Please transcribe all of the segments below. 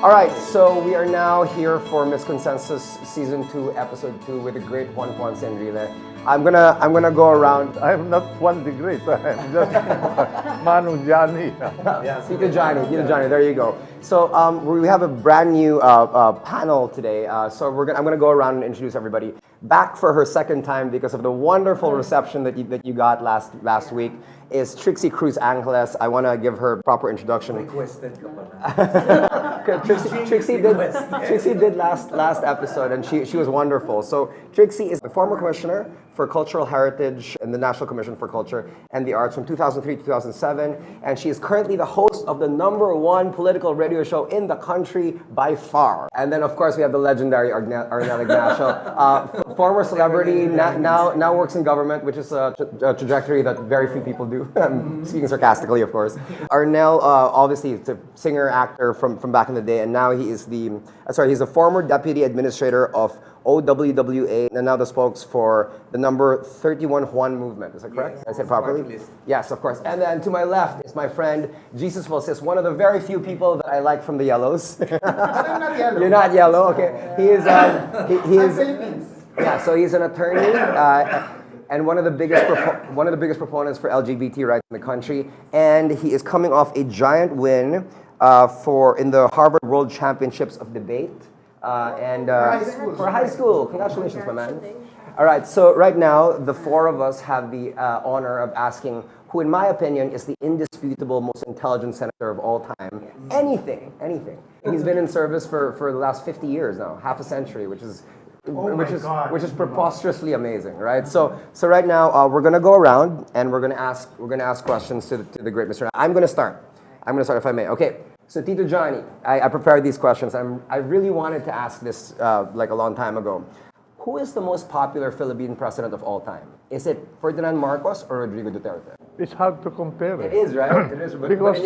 All right, so we are now here for Misconsensus Season 2, Episode 2 with the great Juan Ponce Enrile. I'm gonna go around. I'm not Juan the Great. I'm just Manong Johnny. Tito Johnny, there you go. So we have a brand new panel today. So I'm gonna go around and introduce everybody. Back for her second time because of the wonderful reception that you got last week is Trixie Cruz Angeles. I want to give her proper introduction. Requested ka pala. Trixie did last episode, and she was wonderful. So Trixie is the former commissioner for Cultural Heritage in the National Commission for Culture and the Arts from 2003 to 2007, and she is currently the host of the #1 political radio show in the country by far. And then, of course, we have the legendary Arnel Ignacio, former celebrity, now works in government, which is a trajectory that very few people do. I'm speaking sarcastically, of course. Arnel, obviously, is a singer, actor from back in the day, and now he's a former deputy administrator of OWWA, and now the spokes for the number 31 Juan movement. Is that correct? Yes. I said properly? Yes, of course. And then to my left is my friend, Jesus Valsis, one of the very few people that I like from the Yellows. But I'm not yellow. You're not yellow, okay. He is, he I'm is, Philippines. yeah, so he's an attorney, and one of the biggest proponents for LGBT rights in the country, and he is coming off a giant win in the Harvard World Championships of Debate, for high school. Congratulations, my man. All right, so right now the four of us have the honor of asking who, in my opinion, is the indisputable most intelligent senator of all time. Anything. He's been in service for the last 50 years now, half a century, which is preposterously amazing, right? So right now we're gonna go around and we're gonna ask questions to the great Mr. I'm gonna start if I may. Okay. So Tito Johnny, I prepared these questions. I really wanted to ask this like a long time ago. Who is the most popular Philippine president of all time? Is it Ferdinand Marcos or Rodrigo Duterte? It's hard to compare. It is, right? It is. Because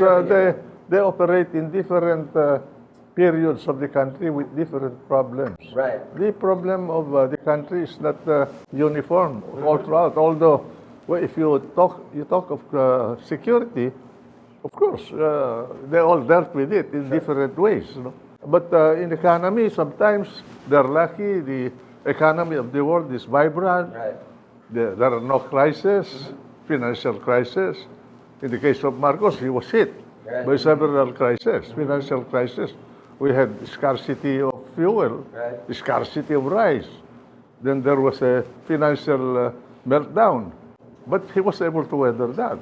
they operate in different periods of the country with different problems. Right. The problem of the country is not uniform all throughout. Although, if you talk of security, of course, they all dealt with it in different ways. You know? But in economy, sometimes they're lucky. The economy of the world is vibrant. Right. There are no crises, financial crisis. In the case of Marcos, he was hit by several crises, financial crisis. We had scarcity of fuel, scarcity of rice. Then there was a financial meltdown. But he was able to weather that.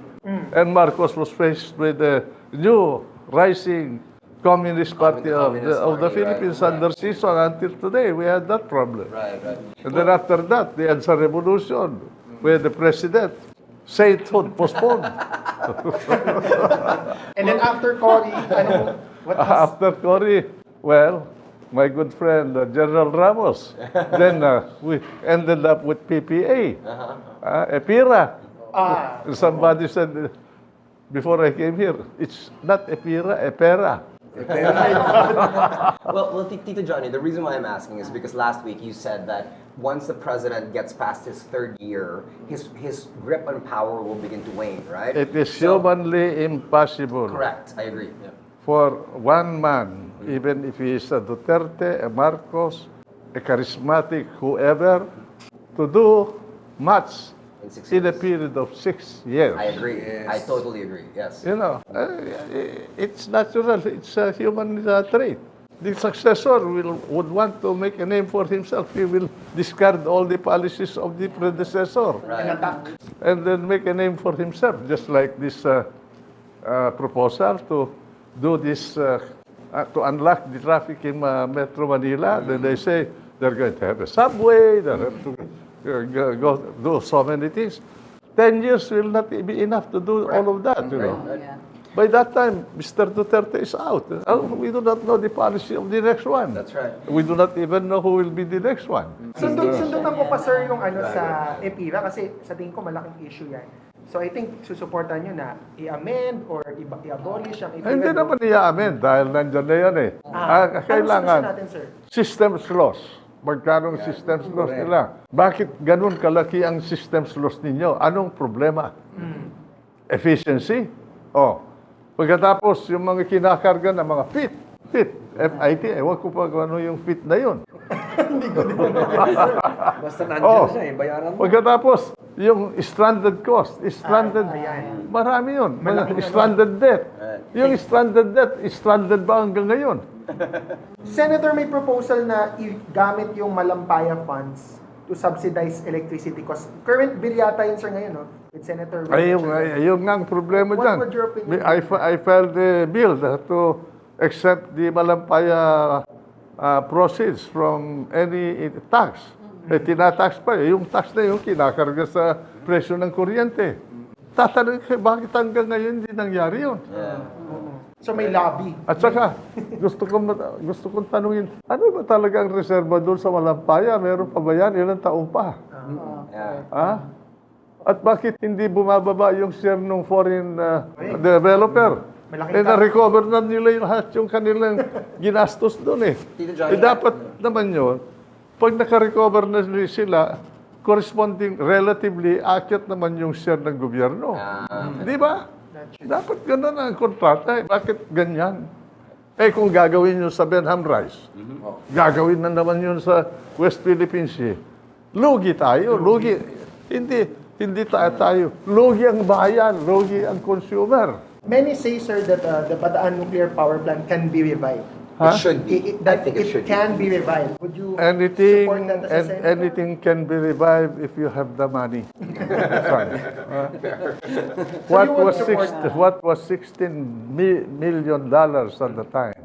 And Marcos was faced with a new rising Communist Party of the Philippines under season. Until today, we had that problem. Right. And then after that, the EDSA revolution, where the president sainthood postponed. And then after Cory, After Cory, well, my good friend General Ramos. Then we ended up with PPA, EPIRA. Somebody said before I came here, it's not EPIRA, EPERA. Well, Tito Johnny, the reason why I'm asking is because last week you said that once the president gets past his third year, his grip on power will begin to wane, right? It is humanly impossible. Correct, I agree. Yeah. For one man, even if he is a Duterte, a Marcos, a charismatic, whoever, to do much in a period of 6 years. I agree. Yes. I totally agree. Yes. You know, it's natural. It's a human trait. The successor would want to make a name for himself. He will discard all the policies of the predecessor and then make a name for himself, just like this proposal to do this, to unlock the traffic in Metro Manila. Then they say they're going to have a subway, they have to go do so many things. 10 years will not be enough to do all of that, you know. Yeah. By that time, Mr. Duterte is out. We do not know the policy of the next one. That's right. We do not even know who will be the next one. Sundutan ko pa, sir, yung sa EPIRA kasi sa tingin ko malaking issue yan. So I think susuportan nyo na i-amend or i-abolish ang EPIRA. Hindi naman i-amend dahil nandyan na yan eh. Kailangan natin, sir? systems loss. Magkano ang systems loss nila? Bakit ganun kalaki ang systems loss ninyo? Anong problema? Efficiency? Pagkatapos yung mga kinakarga ng mga pit. FIT, ewan ko pa kung ano yung fit na yun. Basta nandiyan siya eh, bayaran mo. Pagkatapos, yung stranded cost, stranded, marami yun. Mga stranded debt. Yung stranded debt, stranded ba hanggang ngayon? Senator, may proposal na igamit yung Malampaya funds to subsidize electricity costs. Current bill yata yun, sir, ngayon, no? With Senator Ayun nga ang problema What dyan. would your opinion I filed a bill to accept the Malampaya proceeds from any tax. Tinatax pa yung tax na yung kinakarga sa presyo ng kuryente. Tatanong kayo, bakit hanggang ngayon hindi nangyari yun? So may lobby. At saka, gusto kong tanungin, ano ba talaga ang reserva doon sa Malampaya? Meron pa ba yan? Ilang taong pa? Ha? At bakit hindi bumababa yung share ng foreign developer? Malaking Na-recover na nila yung lahat yung kanilang ginastos doon eh. Dapat naman yun, pag naka-recover na sila, corresponding, relatively, akyat naman yung share ng gobyerno. Di ba? Dapat gano'n ang kontrata eh. Bakit ganyan? Eh kung gagawin nyo sa Benham Rice, gagawin na naman yun sa West Philippine Sea, lugi tayo, lugi. Hindi tayo. Lugi ang bayan, lugi ang consumer. Many say, sir, that the Bataan nuclear power plant can be revived. It should be. I think it should can be revived. Would you Anything support that as a senator? anything can be revived if you have the money. Fine. What was $16 million at the time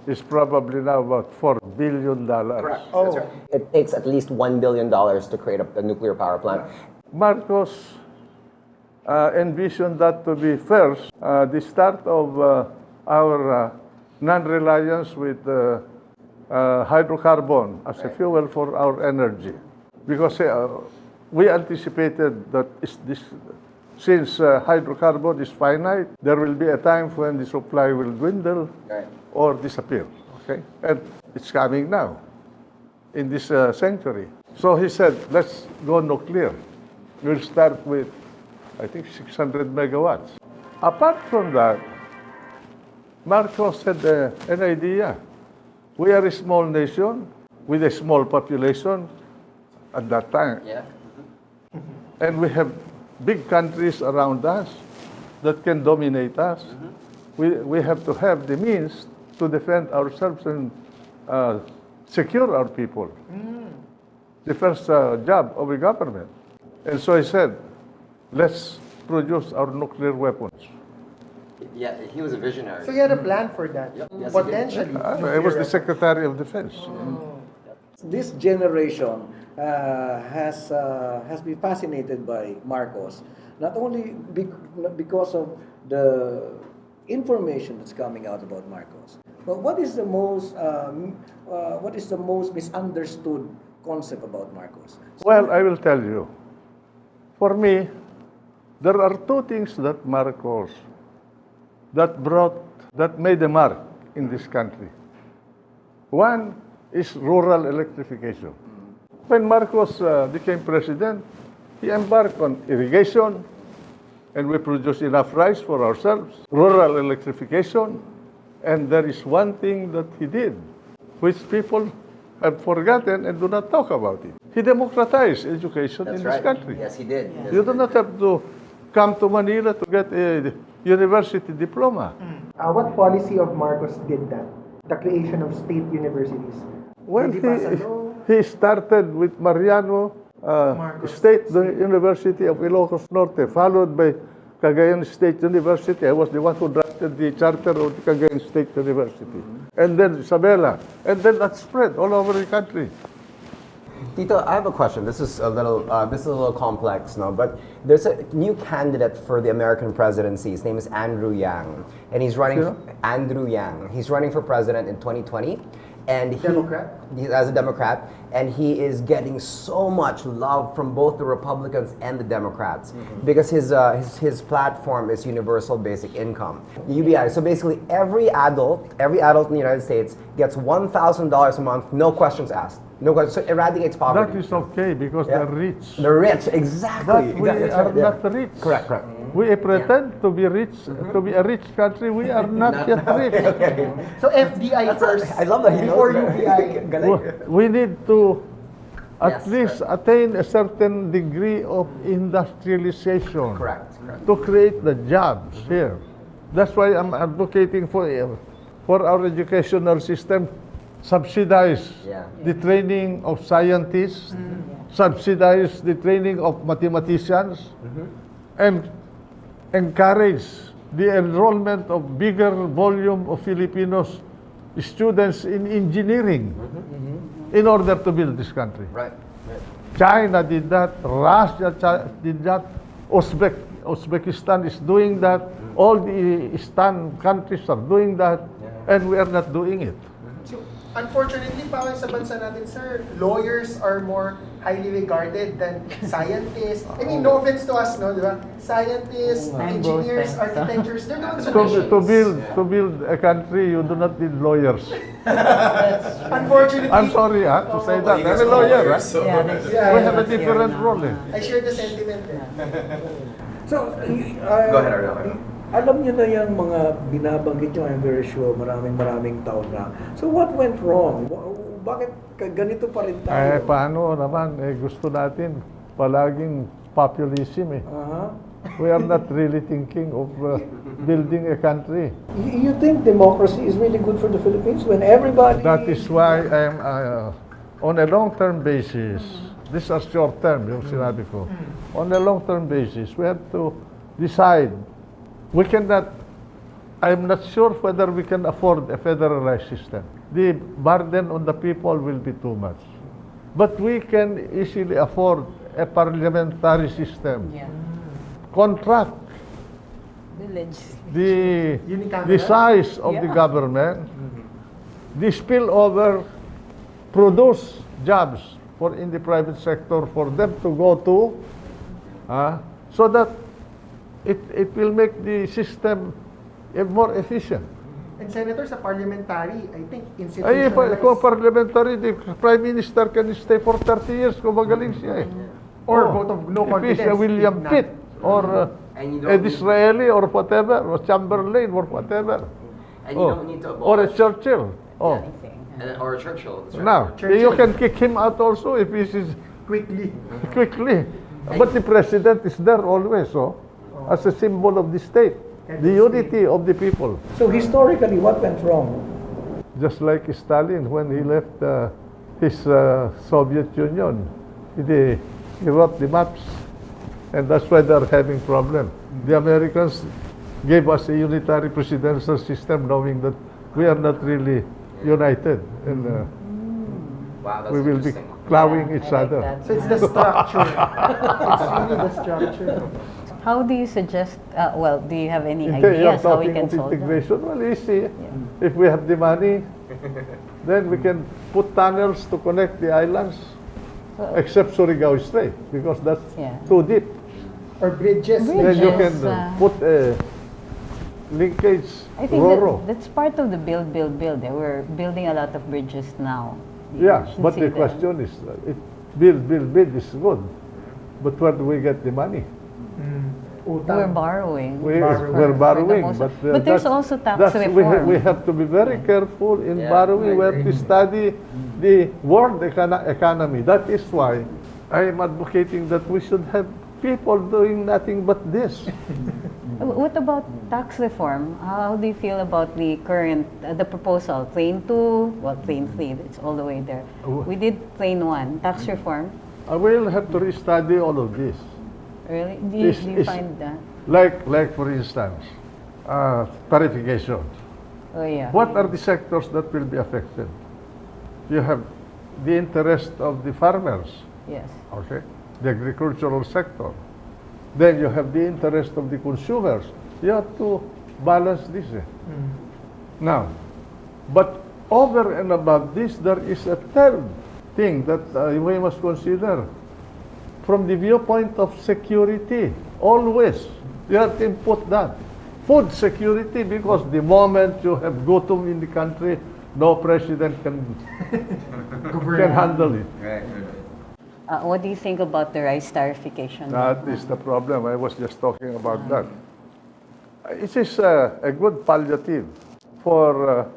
is probably now about $4 billion. Correct. That's right. It takes at least $1 billion to create a nuclear power plant. Marcos envisioned that to be first the start of our non-reliance with hydrocarbon as a fuel for our energy. Because we anticipated that since hydrocarbon is finite, there will be a time when the supply will dwindle or disappear. Okay? And it's coming now, in this century. So he said, let's go nuclear. We'll start with, I think, 600 megawatts. Apart from that, Marcos had an idea. We are a small nation with a small population at that time. And we have big countries around us that can dominate us. We have to have the means to defend ourselves and secure our people. The first job of a government. And so he said, let's produce our nuclear weapons. Yeah, he was a visionary. So you had a plan for that, potentially. I was the Secretary of Defense. This generation has been fascinated by Marcos, not only because of the information that's coming out about Marcos, but what is the most misunderstood concept about Marcos? Well, I will tell you. For me, there are two things that Marcos that made a mark in this country. One is rural electrification. When Marcos became president, he embarked on irrigation, and we produce enough rice for ourselves, rural electrification, and there is one thing that he did, which people have forgotten and do not talk about it. He democratized education in this country. Yes, he did. Yes, You do not have to come to Manila to get a university diploma. What policy of Marcos did that? The creation of state universities. Well, Did he pass a law? he started with Mariano State University of Ilocos Norte, followed by Cagayan State University. I was the one who drafted the charter of the Cagayan State University. And then Isabela. And then that spread all over the country. Tito, I have a question. This is a little complex, no? But there's a new candidate for the American presidency. His name is Andrew Yang, and he's running. Andrew Yang. He's running for president in 2020, and he's as a Democrat, and he is getting so much love from both the Republicans and the Democrats because his platform is universal basic income, UBI. So basically, every adult in the United States gets $1,000 a month, no questions asked. No question. So it eradicates poverty. That is okay because they're rich. The rich, exactly. But we are not rich. Correct. We pretend to be rich, to be a rich country. We are not yet rich. So FDI first. I love that he knows before that. UBI. Galing. We need to at Yes, least attain a certain degree of industrialization Correct. to create the jobs here. That's why I'm advocating for our educational system, subsidize Yeah. the training of scientists, subsidize the training of mathematicians, and encourage the enrollment of bigger volume of Filipinos students in engineering in order to build this country. Right. China did that, Russia did that, Uzbekistan is doing that, all the Eastern countries are doing that, and we are not doing it. So, unfortunately, parang sa bansa natin, sir, lawyers are more highly regarded than scientists. I mean, no offense to us, no, di ba? Scientists, engineers, architects, they're the ones who To build a country, you do not need lawyers. Unfortunately, I'm sorry to say that. I'm a lawyer. We have a different role. I share the sentiment. So, Go ahead, Arnel. alam niyo na yung mga binabanggit niyo, I'm very sure, maraming taon na. So what went wrong? Bakit ganito pa rin tayo? Paano naman, gusto natin palaging populism Aha. We are not really thinking of building a country. You think democracy is really good for the Philippines when everybody... That is why I'm on a long-term basis. These are short-term, yung sinabi ko. On a long-term basis, we have to decide. We cannot, I'm not sure whether we can afford a federalized system. The burden on the people will be too much. But we can easily afford a parliamentary system. Yeah. Contract the size of the government, the spillover, produce jobs in the private sector for them to go to, so that it will make the system more efficient. And Senator, sa parliamentary, I think Kung institutionalized parliamentary, the Prime Minister can stay for 30 years kung magaling siya or vote of no If he's confidence. a William if not. Pitt or And you don't a need- Disraeli or whatever, or Chamberlain or whatever. And you don't need to Or a abolish. Churchill. Or a Churchill. That's right. Now, you can kick him out also if he is Quickly. quickly. But the president is there always, as a symbol of the state, the unity of the people. So historically, what went wrong? Just like Stalin when he left his Soviet Union, he wrote the maps, and that's why they're having problem. The Americans gave us a unitary presidential system, knowing that we are not really united, and Wow, that's we will be interesting. clawing each other. So it's the structure. It's really the structure. How do you suggest, do you have any You're ideas how we talking can of solve that? integration. Well, easy. If we have the money, then we can put tunnels to connect the islands, except Surigao Strait, because that's Yeah. too deep. Or bridges. Bridge. Then you can Bridges, put a linkage I think Roro. that's part of the build. We're building a lot of bridges now. Yeah, should but see the them. question is, build is good, but where do we get the money? We're borrowing. We're For borrowing, the most- but but there's that's- also tax that's- reform. We have to be very careful in Yeah, borrowing. I We have to agree. study the world economy. That is why I am advocating that we should have people doing nothing but this. What about tax reform? How do you feel about the current, the proposal? Plane 2, Plane 3, it's all the way there. We did Plane 1, tax reform. I will have to restudy all of this. Really? Do Is- you is- find that? Like for instance, tarification. Oh, yeah. What are the sectors that will be affected? You have the interest of the farmers, Yes. okay, the agricultural sector. Then you have the interest of the consumers. You have to balance this. Now, but over and above this, there is a third thing that we must consider. From the viewpoint of security, always, you have to input that. Food security, because the moment you have gutom in the country, no president can handle it. Right. What do you think about the rice tariffication? That is the problem. I was just talking about that. It is a good palliative for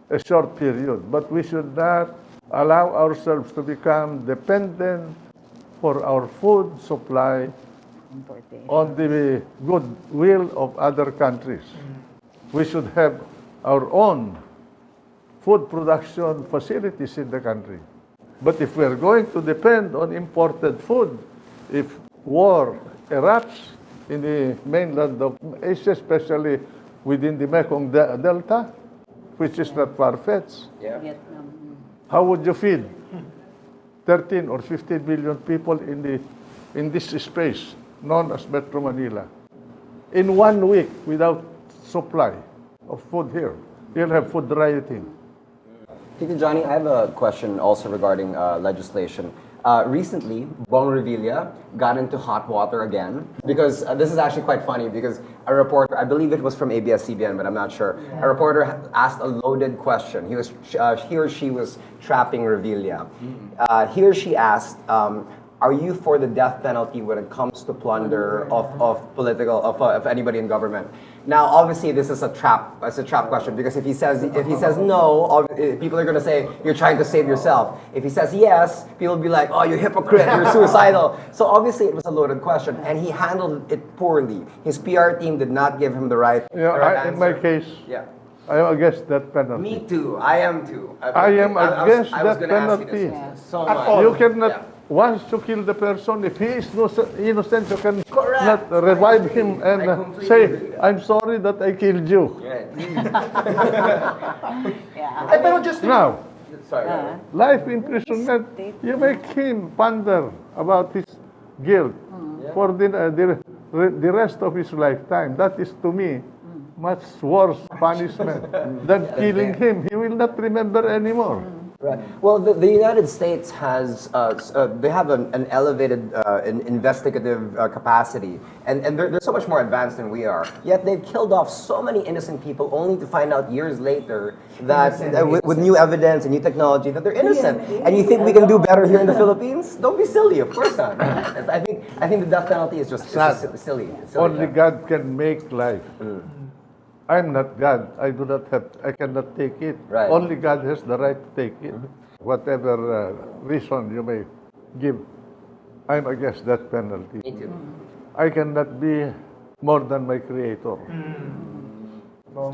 a short period, but we should not allow ourselves to become dependent for our food supply Importation. on the goodwill of other countries. We should have our own food production facilities in the country. But if we are going to depend on imported food, if war erupts in the mainland of Asia, especially within the Mekong Delta, which is not far-fetched, Yeah. Vietnam. how would you feed 13 or 15 million people in this space known as Metro Manila in 1 week without supply of food here? You'll have food rioting. Tito Johnny, I have a question also regarding legislation. Recently, Bong Revilla got into hot water again because this is actually quite funny because a reporter, I believe it was from ABS-CBN, but I'm not sure. A reporter asked a loaded question. He or she was trapping Revilla. He or she asked, are you for the death penalty when it comes to plunder of anybody in government? Now, obviously, this is a trap. It's a trap question because if he says no, people are going to say you're trying to save yourself. If he says yes, people will be like, oh, you're hypocrite, you're suicidal. So obviously, it was a loaded question, and he handled it poorly. His PR team did not give him the right. In my case, Yeah. I am against that penalty. Me too. I am too. I am against I was that gonna ask you this penalty. so much. You cannot, Yeah. once you kill the person, if he is innocent, you can not revive him and I completely say, agree. I'm sorry that I killed you. Right. Yeah. Ay, pero just to, Now, Sorry. life imprisonment, you make him ponder about his guilt for the rest of his lifetime. That is, to me, much worse punishment than killing him. He will not remember anymore. Right. Well, the United States has they have an elevated investigative capacity, and they're so much more advanced than we are. Yet they've killed off so many innocent people, only to find out years later that with new evidence and new technology that they're innocent. And you think we can do better here in the Philippines? Don't be silly. Of course not. I think the death penalty is just silly. Only God can make life. I'm not God. I cannot take it. Right. Only God has the right to take it. Whatever reason you may give, I'm against that penalty. Me too. I cannot be more than my Creator.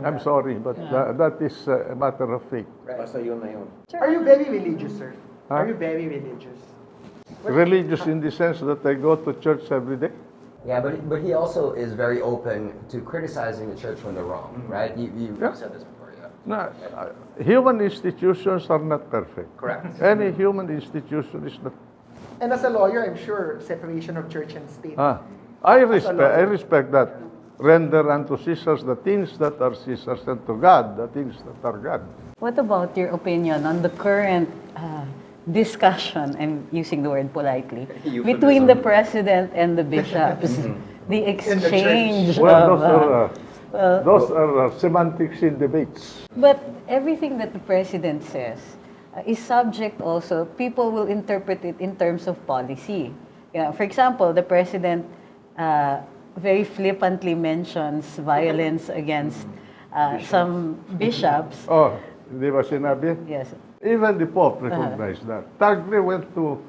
I'm sorry, but that is a matter of faith. Basta yun na yun. are you very religious, sir? Huh? Are you very religious? Religious in the sense that I go to church every day. Yeah, but he also is very open to criticizing the church when they're wrong, right? You Yeah. said this before, yeah. No, human institutions are not perfect. Correct. Any human institution is not. And as a lawyer, I'm sure separation of church and state. I respect that. Render unto Caesar the things that are Caesar's, and to God the things that are God. What about your opinion on the current discussion, I'm using the word politely, between the president and the bishops? The exchange Well, of... those are semantics in debates. But everything that the president says is subject also, people will interpret it in terms of policy. Yeah, for example, the president very flippantly mentions violence against some bishops. Oh, di ba sinabi? Yes. Even the Pope recognized that. Tagle went to,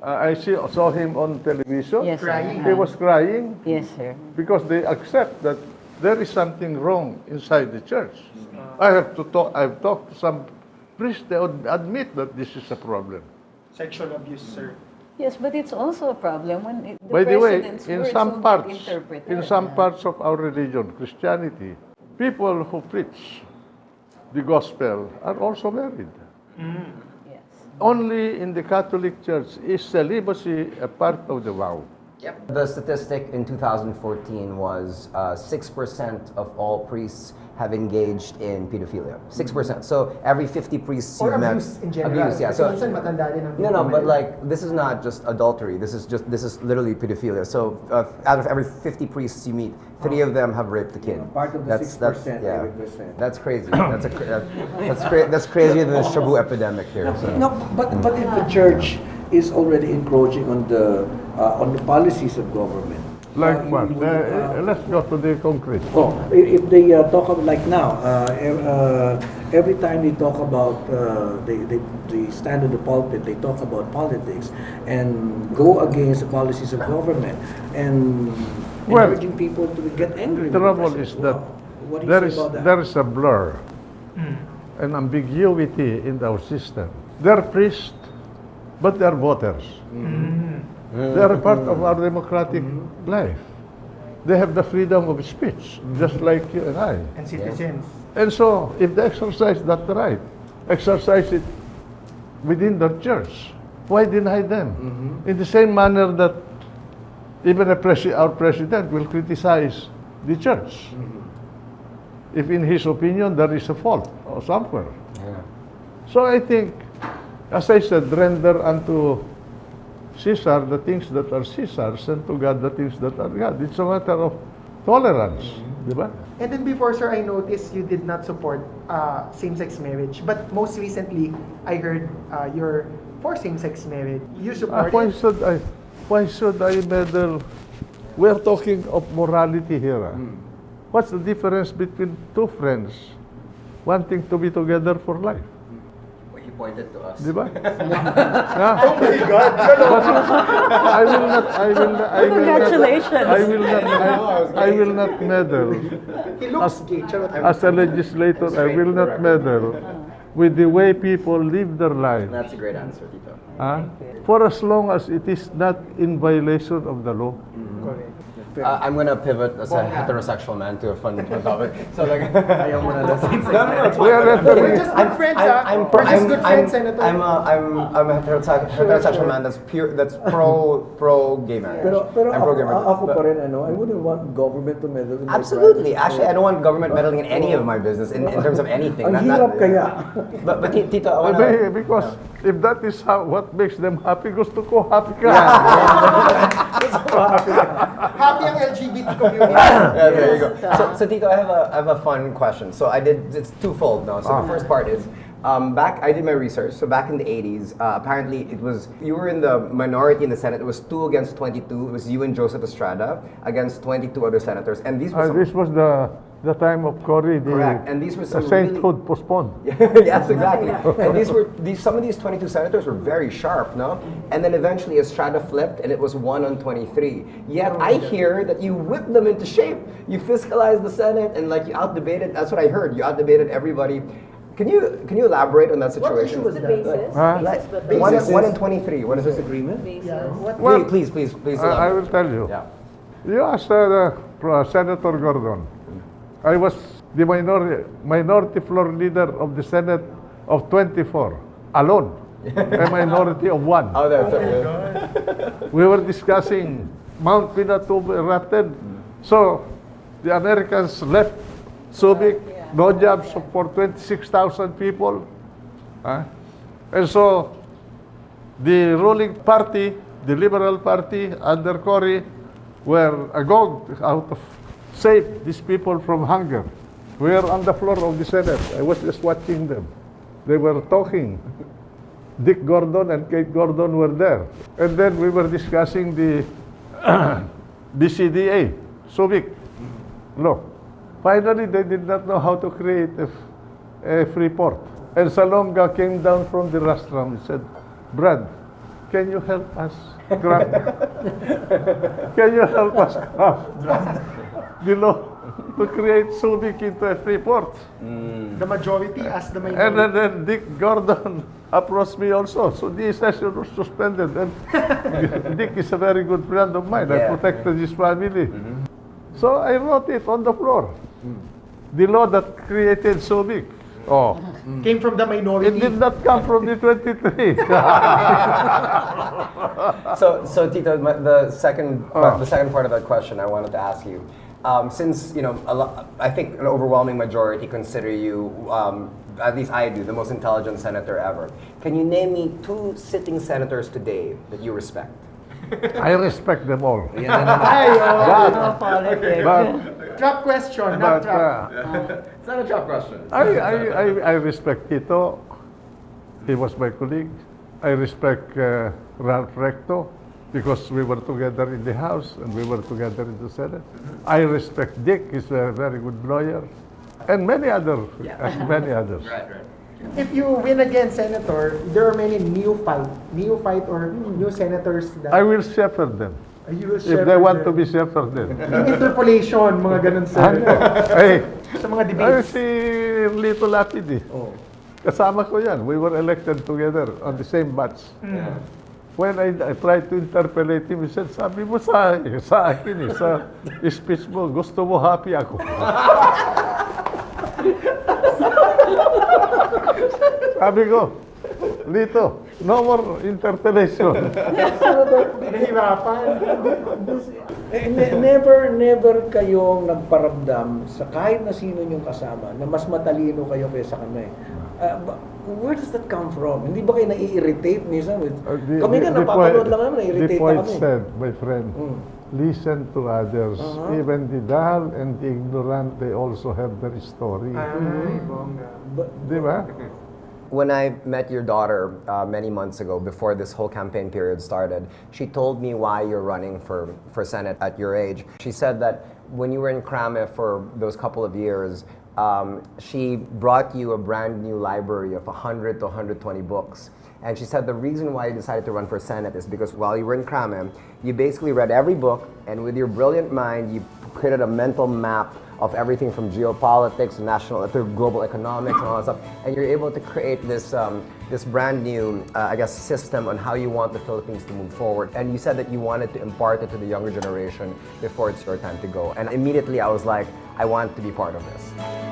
I saw him on television. Yes, sir. Crying. He was crying Yes, sir. because they accept that there is something wrong inside the church. I've talked to some priests, they would admit that this is a problem. Sexual abuse, sir. Yes, but it's also a problem when the By the way, president's in words some will parts, get interpreted. in some parts of our religion, Christianity, people who preach the gospel are also married. Yes. Only in the Catholic Church is celibacy a part of the vow. Yep. The statistic in 2014 was 6% of all priests have engaged in pedophilia. 6%. So every 50 priests Or you've met, abuse in general. abuse, yeah. Kasi So minsan matanda rin ang no, biktima but eh. like this is not just adultery. This is literally pedophilia. So out of every 50 priests you meet, 3 of them have raped the kid. Part of the 6% I represent. That's crazy. That's crazier than the Shabu epidemic here. So. No, but if the church is already encroaching on the policies of government. Like You- what? you, Let's go to the concrete. Oh, if they talk about, like now, every time they talk about, they stand in the pulpit, they talk about politics and go against the policies of government and Well, encouraging people to get angry. The with trouble president. is that What do you say about that? there is a blur, an ambiguity in our system. They're priests, but they're voters. They're a part of our democratic life. They have the freedom of speech, just like you and I. And citizens. And so, if they exercise that right, exercise it within the church, why deny them? In the same manner that even our president will criticize the church if in his opinion there is a fault or somewhere. So I think, as I said, render unto Caesar the things that are Caesar's and to God the things that are God. It's a matter of tolerance. Di ba? And then before, sir, I noticed you did not support same-sex marriage. But most recently, I heard you're for same-sex marriage. You support Why it? should I meddle? We're talking of morality here. What's the difference between two friends wanting to be together for life? Well, he pointed to us. Di ba? Oh my God! Congratulations. I will not meddle. He looks gay. Charot. As a legislator, I will not meddle with the way people live their lives. That's a great answer, Tito. For as long as it is not in violation of the law. Correct. I'm gonna pivot as a heterosexual man to a fun topic. So like, Ayaw mo na lang. We are We're just good friends, We're just good friends, Senator. I'm a heterosexual man that's pro gay marriage. Pero I'm pro gay marriage. ako pa rin, I wouldn't want government to meddle in my Absolutely. private. Actually, I don't want government meddling in any of my business in terms of anything. Ang Not- hirap kaya. But Tito, I wanna. Because if that is what makes them happy, gusto ko happy ka. Happy ang LGBT community. Yeah, there you go. So Tito, I have a fun question. So it's twofold now. So the first part is, back I did my research. So back in the 80s, apparently you were in the minority in the Senate. It was 2 against 22. It was you and Joseph Estrada against 22 other senators, and these were some, This was the time of Cory, correct. And these were the some sainthood postponed. yes, exactly. And some of these 22 senators were very sharp, no? And then eventually Estrada flipped and it was 1 on 23. Yet I hear that you whipped them into shape. You fiscalized the Senate and like you out-debated, that's what I heard, you out-debated everybody. Can you elaborate on that situation? The basis? Like, 1 in 23, what is this agreement? Well, Please I elaborate. will tell you. Yeah. You asked Senator Gordon. I was the minority floor leader of the Senate of 24, alone. A minority of 1. Oh, there. We were discussing Mount Pinatubo erupted. So the Americans left Subic, no jobs for 26,000 people. And so the ruling party, the Liberal Party under Cory, were agog out of save these people from hunger. We were on the floor of the Senate. I was just watching them. They were talking. Dick Gordon and Kate Gordon were there. And then we were discussing the DCDA, Subic law. Finally, they did not know how to create a free port. And Salonga came down from the rostrum and said, Brad, can you help us craft? Can you help us craft the law to create Subic into a free port? The majority as the And minority. then Dick Gordon approached me also. So the session was suspended. And Dick is a very good friend of mine. I protected his family. So I wrote it on the floor. The law that created Subic. Oh, Came from the it minority. did not come from the 23. So Tito, the second part of that question I wanted to ask you, since I think an overwhelming majority consider you, at least I do, the most intelligent senator ever. Can you name me 2 sitting senators today that you respect? I respect them all. Politics. Trap question, not But trap. It's not a trap question. I respect Tito. He was my colleague. I respect Ralph Recto, because we were together in the House and we were together in the Senate. I respect Dick, he's a very good lawyer. And many others, many others. If you win again, Senator, there are many neophyte or new senators that I will shepherd them. you will If they shepherd want to them. be shepherded. In interpolation, mga ganun, sir. Hey, Sa mga ay, debates. si Lito Lapid eh. Kasama ko yan. We were elected together on the same batch. When I tried to interpellate him, he said, sabi mo sa akin eh, sa speech mo, gusto mo happy ako. Sabi ko, Lito, no more interpellation. Nahirapan. Never kayong nagparamdam sa kahit na sino niyong kasama na mas matalino kayo kaysa kami. Where does that come from? Hindi ba kayo nai-irritate minsan? Kami nga, napapanood lang naman, nai-irritate The na point kami. said, my friend, listen to others. Even the dull and the ignorant, they also have their story. Ay, bongga. Di ba? When I met your daughter many months ago, before this whole campaign period started, she told me why you're running for Senate at your age. She said that when you were in Krame for those couple of years, she brought you a brand new library of 100 to 120 books. And she said the reason why you decided to run for Senate is because while you were in Krame, you basically read every book, and with your brilliant mind, you created a mental map of everything from geopolitics, national to global economics and all that stuff, and you're able to create this this brand new, I guess, system on how you want the Philippines to move forward. And you said that you wanted to impart it to the younger generation before it's your time to go. And immediately I was like, I want to be part of this.